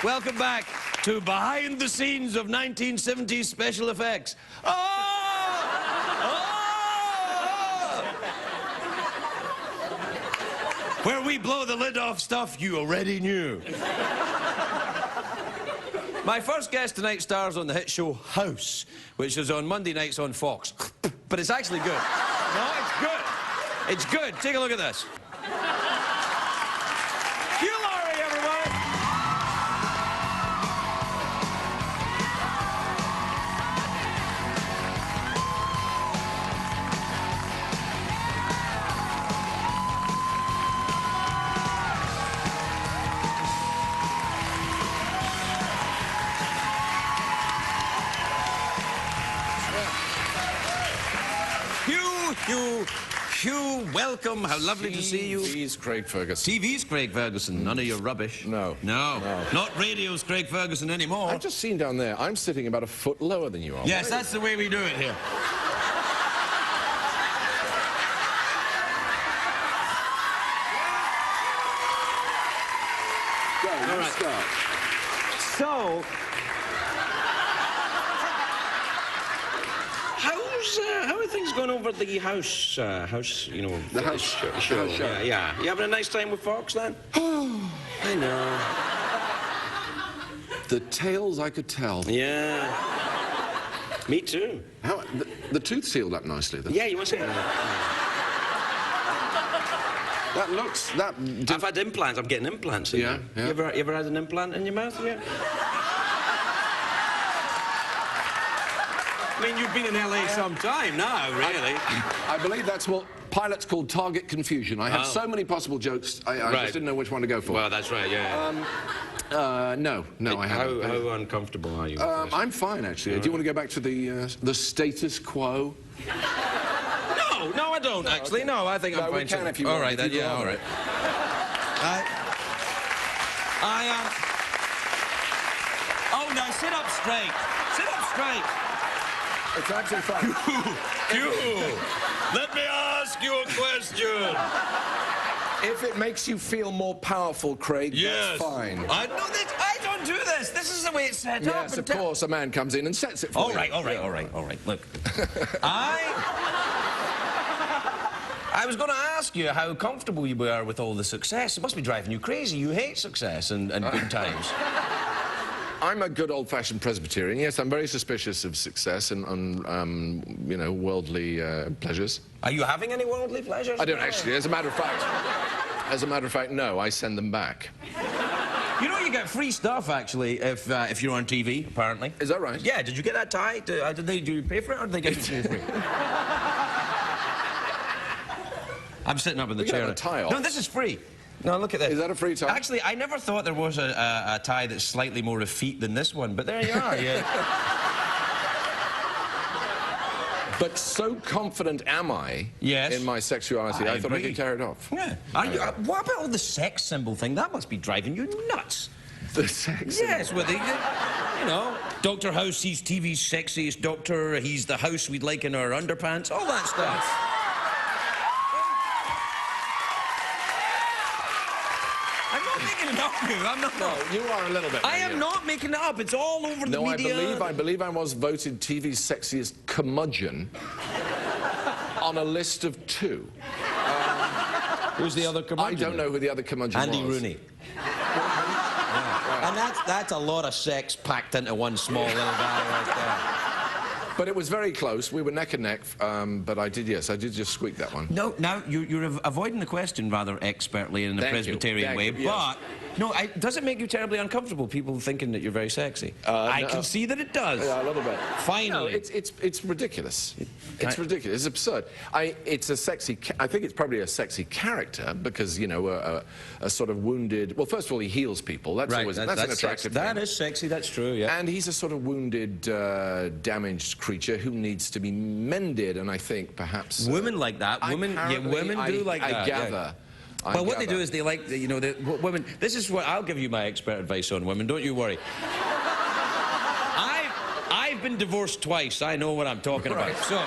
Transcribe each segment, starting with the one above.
Welcome back to Behind the Scenes of 1970s Special Effects. Where we blow the lid off stuff you already knew. My first guest tonight stars on the hit show House, which is on Monday nights on Fox. But it's actually good. No, it's good. It's good. Take a look at this. Hugh Laurie, everyone. Hugh, welcome. How lovely to see you. TV's Craig Ferguson. TV's Craig Ferguson. None of your rubbish. No. Not radio's Craig Ferguson anymore. I've just seen down there, I'm sitting about a foot lower than you are. Yes, that's the way we do it here. Go, you start. So, how are things going over at the house, you know... The house show. Yeah. You having a nice time with Fox, then? I know. The tales I could tell. Yeah. Me too. How, the tooth sealed up nicely, though. Yeah, you want to say that? That looks... I've had implants. I'm getting implants in there. Yeah. You ever had an implant in your mouth yet? I mean, you've been in LA some time now, really. I believe that's what pilots call target confusion. I had so many possible jokes, I just didn't know which one to go for. Well, that's right, yeah. No, I haven't. How uncomfortable are you? I'm fine, actually. Do you want to go back to the status quo? No, I don't, actually. No, I think I'm fine. We can if you all want. Right, then, yeah, all right. Oh, now, sit up straight. Sit up straight. It's actually fine. Hugh, let me ask you a question. If it makes you feel more powerful, Craig, that's fine. I don't do this. This is the way it's set up. Yes, of course, a man comes in and sets it for you. All right. Look, I was going to ask you how comfortable you were with all the success. It must be driving you crazy. You hate success and good times. I'm a good old-fashioned Presbyterian. Yes, I'm very suspicious of success and you know, worldly pleasures. Are you having any worldly pleasures? I don't actually. As a matter of fact, no. I send them back. You know, you get free stuff actually if you're on TV. Apparently. Is that right? Yeah. Did you get that tie? Do you pay for it, or did they get it for free? I'm sitting up in the chair. You have a tie off. No, this is free. No, look at this. Is that a free tie? Actually, I never thought there was a tie that's slightly more effete than this one, but there you are. Yeah. But so confident am I in my sexuality, I thought I could carry it off. Yeah. What about all the sex symbol thing? That must be driving you nuts. The sex Yes, symbol? with the, you know, Dr. House, he's TV's sexiest doctor, he's the house we'd like in our underpants, all that stuff. I'm not. No, you are a little bit. I am not making it up. It's all over the media. I believe I was voted TV's sexiest curmudgeon on a list of 2. Who's the other curmudgeon? I don't know who the other curmudgeon was. Andy Rooney. Yeah. And that's a lot of sex packed into one small little guy right there. But it was very close. We were neck and neck, but I did just squeak that one. No, now, you're avoiding the question rather expertly in a Presbyterian way, but... No, does it make you terribly uncomfortable, people thinking that you're very sexy? I can see that it does. Yeah, a little bit. Finally. No, it's ridiculous. It's ridiculous. It's absurd. It's a sexy... I think it's probably a sexy character because, you know, a sort of wounded... Well, first of all, he heals people. That's always... That's an attractive thing. That is sexy, that's true, yeah. And he's a sort of wounded, damaged creature who needs to be mended, and I think perhaps... Women like that. Women do like that. I gather. Well, what they do is they like, you know, women... This is what... I'll give you my expert advice on women, don't you worry. I've been divorced twice. I know what I'm talking about. So,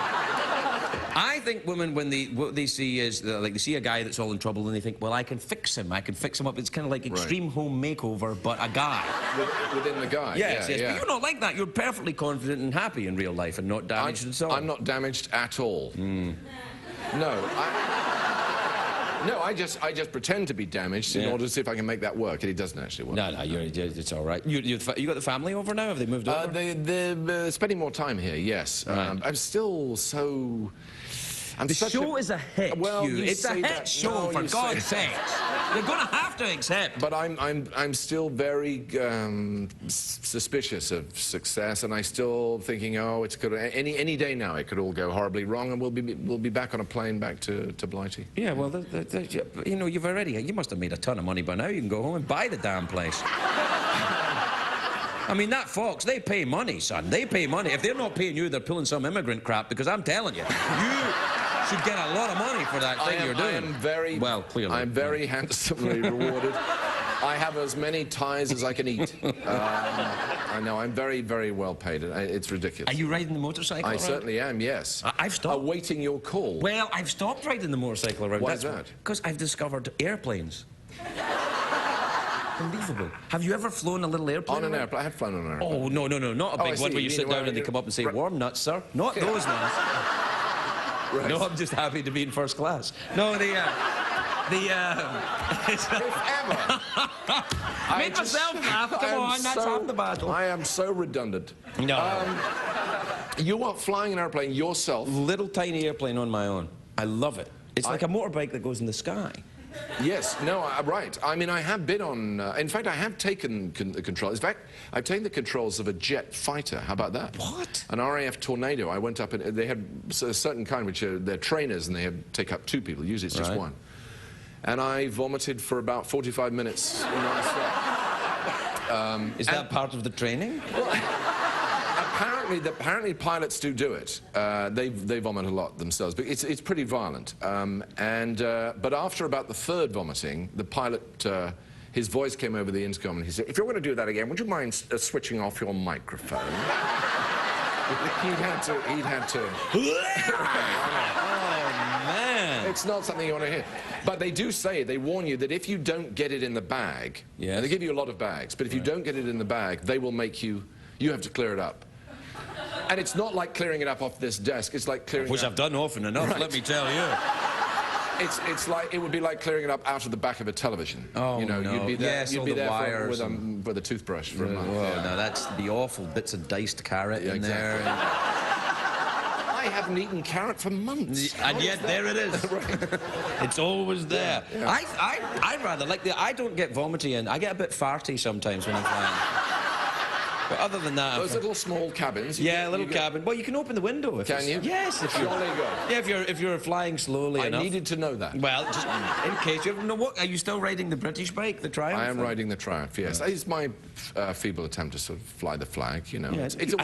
I think women, when what they see is, like, they see a guy that's all in trouble and they think, well, I can fix him up. It's kind of like extreme home makeover, but a guy. Within the guy. Yes, yes. But you're not like that. You're perfectly confident and happy in real life and not damaged and so on. I'm not damaged at all. No, no, I just pretend to be damaged in order to see if I can make that work, and it doesn't actually work. No, it's all right. You got the family over now? Have they moved over? They're spending more time here, yes. Right. I'm still so... The show is a hit, well, Hugh. It's a hit show, for God's sake. You're going to have to accept. But I'm still very suspicious of success, and I'm still thinking, oh, it's good. Any day now, it could all go horribly wrong, and we'll be back on a plane back to Blighty. Yeah, well, you know, you must have made a ton of money by now. You can go home and buy the damn place. I mean, that Fox, they pay money, son. They pay money. If they're not paying you, they're pulling some immigrant crap, because I'm telling you, you should get a lot of money for that thing you're doing. Well, clearly. I'm very handsomely rewarded. I have as many ties as I can eat. I know, I'm very, very well paid. It's ridiculous. Are you riding the motorcycle I around? certainly am, yes. I've stopped. Awaiting your call. Well, I've stopped riding the motorcycle around. Why is that? Because I've discovered airplanes. Unbelievable. Have you ever flown a little airplane? On an airplane. I have flown on an airplane. Oh, no, not a big one where you sit down and they come up and say, warm nuts, sir. Not those ones. Right. No, I'm just happy to be in first class. No, if ever. Make myself laugh. Come on, that's half the battle. I am so redundant. No. You are flying an airplane yourself? Little tiny airplane on my own. I love it. It's like a motorbike that goes in the sky. Yes, no, right. I mean, I have been on... in fact, I have taken the controls. In fact, I've taken the controls of a jet fighter. How about that? What? An RAF Tornado. I went up and they had a certain kind, which they're trainers, and they take up 2 people. Usually it's just one. And I vomited for about 45 minutes non-stop. Is that part of the training? Well, apparently pilots do it. They vomit a lot themselves, but it's pretty violent. But after about the 3rd vomiting, the pilot, his voice came over the intercom and he said, "If you're going to do that again, would you mind switching off your microphone?" He'd had to. Oh, man. It's not something you want to hear. But they do say, they warn you that if you don't get it in the bag, and they give you a lot of bags, but if you don't get it in the bag, they will make you have to clear it up. And it's not like clearing it up off this desk, it's like clearing it up... Which I've done often enough, let me tell you. It's like, it would be like clearing it up out of the back of a television. Oh, you know, no. You'd be there, yes, you'd be there wires with a toothbrush for a month. Oh, no, that's the awful bits of diced carrot in there. And... I haven't eaten carrot for months. And yet there it is. Right. It's always there. Yeah. I'd rather, like, I don't get vomity in. I get a bit farty sometimes when I'm flying. But other than that... Those little small cabins. Yeah, a little cabin. Well, you can open the window if Can you? Yes, if you're... Yeah, if you're flying slowly enough. I needed to know that. Well, just in case you know what, are you still riding the British bike, the Triumph? I am riding the Triumph, yes. Yeah. It's my feeble attempt to sort of fly the flag, you know. Yeah, it's a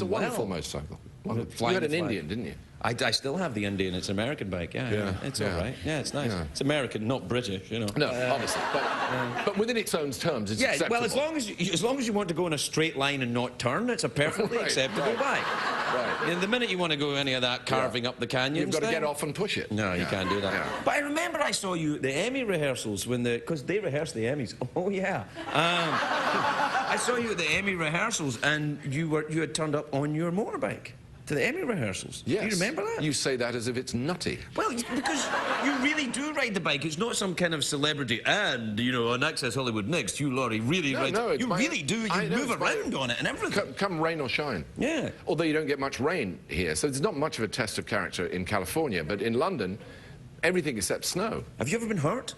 wonderful motorcycle. You had an Indian, didn't you? I still have the Indian. It's an American bike, yeah. It's all right. Yeah, it's nice. Yeah. It's American, not British, you know. No, obviously. But within its own terms, it's acceptable. Well, as long as you want to go in a straight line and not turn, it's a perfectly acceptable bike. Right. And the minute you want to go any of that carving up the canyons, you've got to get off and push it. No, you can't do that. Yeah. But I remember I saw you at the Emmy rehearsals because they rehearse the Emmys. Oh yeah. I saw you at the Emmy rehearsals, and you had turned up on your motorbike to the Emmy rehearsals. Yes. Do you remember that? You say that as if it's nutty. Well, because you really do ride the bike. It's not some kind of celebrity. And, you know, on Access Hollywood Next, Hugh Laurie really rides it. You really do. You move around on it and everything. Come rain or shine. Yeah. Although you don't get much rain here, so it's not much of a test of character in California. But in London, everything except snow. Have you ever been hurt?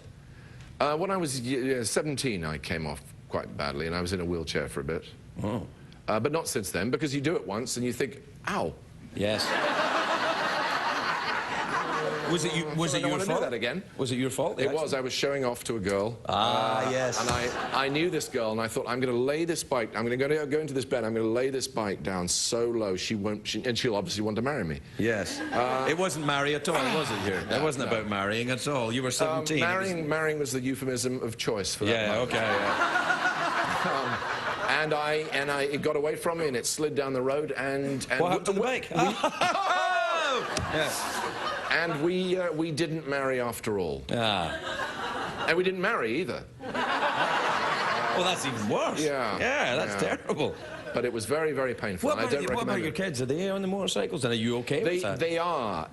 When I was 17, I came off quite badly, and I was in a wheelchair for a bit. Oh. But not since then, because you do it once and you think, ow. Yes. Was it your fault? Do that again. Was it your fault? It was. I was showing off to a girl. Yes. And I knew this girl, and I thought, I'm going to lay this bike. I'm going to go into this bed. I'm going to lay this bike down so low and she'll obviously want to marry me. Yes. It wasn't marry at all, was it? Here. It wasn't about marrying at all. You were 17. Marrying was the euphemism of choice for that. Yeah. Okay. Yeah. And it got away from me, and it slid down the road, and what happened to the bike? Yeah. And we didn't marry after all. Ah. And we didn't marry either. Well, that's even worse. Yeah. Yeah, that's terrible. But it was very, very painful. What about your kids? Are they on the motorcycles? And are you okay with that? They are.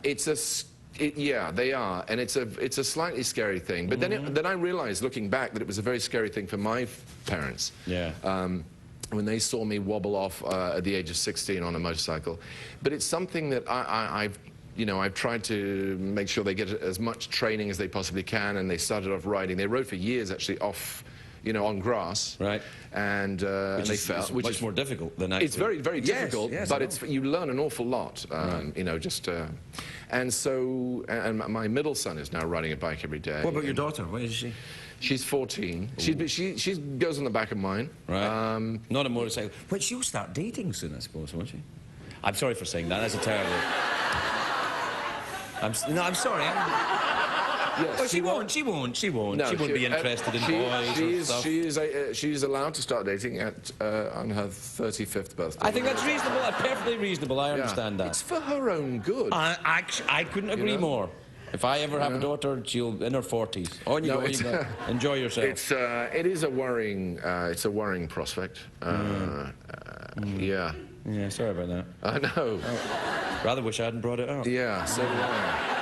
Yeah, they are, and it's a slightly scary thing. But then I realized, looking back, that it was a very scary thing for my parents. Yeah. When they saw me wobble off at the age of 16 on a motorcycle. But it's something that I've tried to make sure they get as much training as they possibly can, and they started off riding. They rode for years, actually, off, on grass. Right. And they fell. Which is more difficult than actually... It's very, very difficult, yes, but you learn an awful lot, and so, my middle son is now riding a bike every day. What about your daughter? Where is she? She's 14. She goes on the back of mine. Right. Not a motorcycle. But she'll start dating soon, I suppose, won't she? I'm sorry for saying that. That's a terrible... I'm sorry. Yes, well, she won't. No, she won't be interested in boys or stuff. She's allowed to start dating on her 35th birthday. I think that's reasonable. Perfectly reasonable. I understand that. It's for her own good. I couldn't agree more. If I ever have a daughter, she'll in her 40s. On you go. Enjoy yourself. It is a worrying. It's a worrying prospect. Yeah. Yeah. Sorry about that. I know. Rather wish I hadn't brought it up. Yeah. So do I.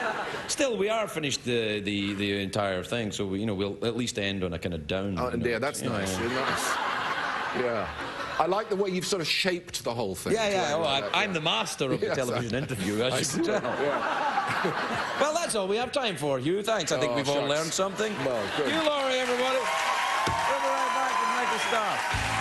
Still, we are finished the entire thing, so we'll at least end on a kind of down. Yeah, that's nice. Nice. Yeah. I like the way you've sort of shaped the whole thing. Yeah. Well, I'm the master of the television interview, as you can tell. Yeah. Well, that's all we have time for, Hugh. Thanks. I think we've all learned something. Well, good. Hugh Laurie, everybody. We'll be right back with Michael Starr.